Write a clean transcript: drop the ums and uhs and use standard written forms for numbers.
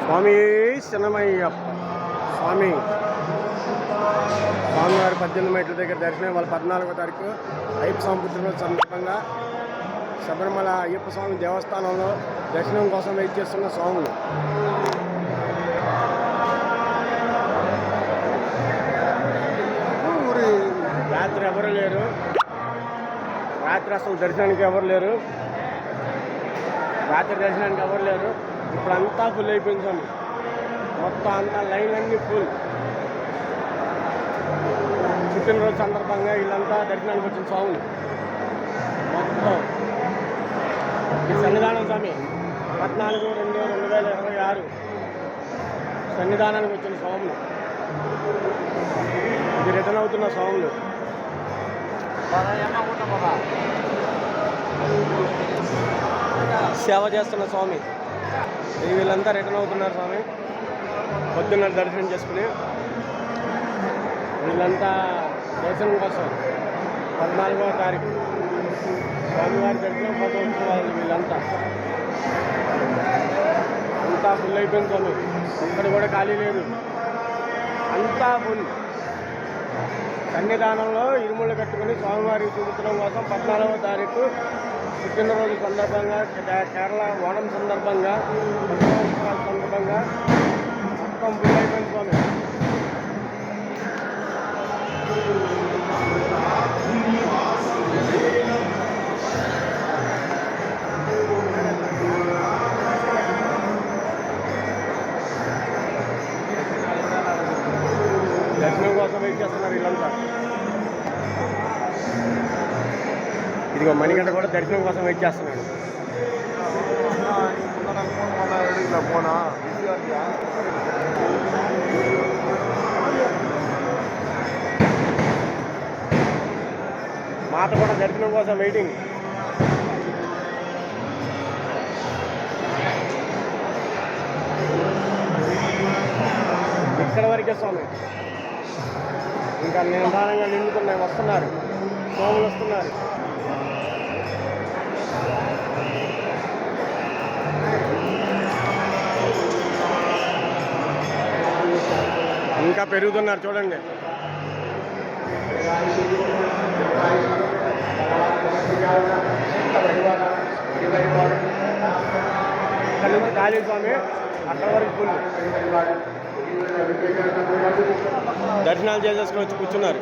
స్వామి శరణమయ్యప్ప. స్వామి స్వామివారి 18 మెట్ల దగ్గర దర్శనం. వాళ్ళ 14వ తారీఖు అయ్యప్ప స్వామి పుట్టినరోజు సందర్భంగా శబరిమల అయ్యప్ప స్వామి దేవస్థానంలో దర్శనం కోసం వెయిట్ చేస్తున్న స్వాములు. రాత్రి ఎవరు లేరు, రాత్రి అసలు దర్శనానికి ఎవరు లేరు, రాత్రి దర్శనానికి ఎవరు లేరు. ఇప్పుడు అంతా ఫుల్ అయిపోయింది స్వామి. మొత్తం అంతా లైన్లన్నీ ఫుల్. పుట్టినరోజు సందర్భంగా వీళ్ళంతా దర్శనానికి వచ్చిన స్వాములు మొత్తం. ఈ సన్నిధానం స్వామి 14/2/2026 సన్నిధానానికి వచ్చిన స్వాములు. ఇది రిటర్న్ అవుతున్న స్వాములు. సేవ చేస్తున్న స్వామి. వీళ్ళంతా రిటర్న్ అవుతున్నారు స్వామి. పొద్దున్న దర్శనం చేసుకుని వీళ్ళంతా దర్శనం కోసం 14వ తారీఖు స్వామివారి దర్శనం కోసం వచ్చిన వాళ్ళు. వీళ్ళంతా అంతా ఫుల్ అయిపోయింది స్వామి. ఇక్కడ కూడా ఖాళీ లేదు, అంతా ఫుల్. సన్నిధానంలో ఇరుముళ్ళు కట్టుకుని స్వామివారికి చూపించడం కోసం 14వ తారీఖు పుట్టినరోజు సందర్భంగా, కేరళ ఓణం సందర్భంగా, ఉత్సవాల సందర్భంగా మొత్తం ఫుల్ అయిపోయింది స్వామి. దర్శనం కోసం వెయిట్ చేస్తున్నారు వీళ్ళంతా. ఇదిగో మణిగంట కూడా దర్శనం కోసం వెయిట్ చేస్తున్నాడు. మాత కూడా దర్శనం కోసం వెయిటింగ్. ఇక్కడ వరకే స్వామి. ఇంకా నిదానంగా నిండుతున్నాయి. వస్తున్నారు స్వాములు, వస్తున్నారు. ఇంకా పెరుగుతున్నారు చూడండి. ఇక్కడ నుంచి ఖాళీ స్వామి, అక్కడ వరకు ఫుల్. దర్శనాలు చేసేసుకుని వచ్చి కూర్చున్నారు.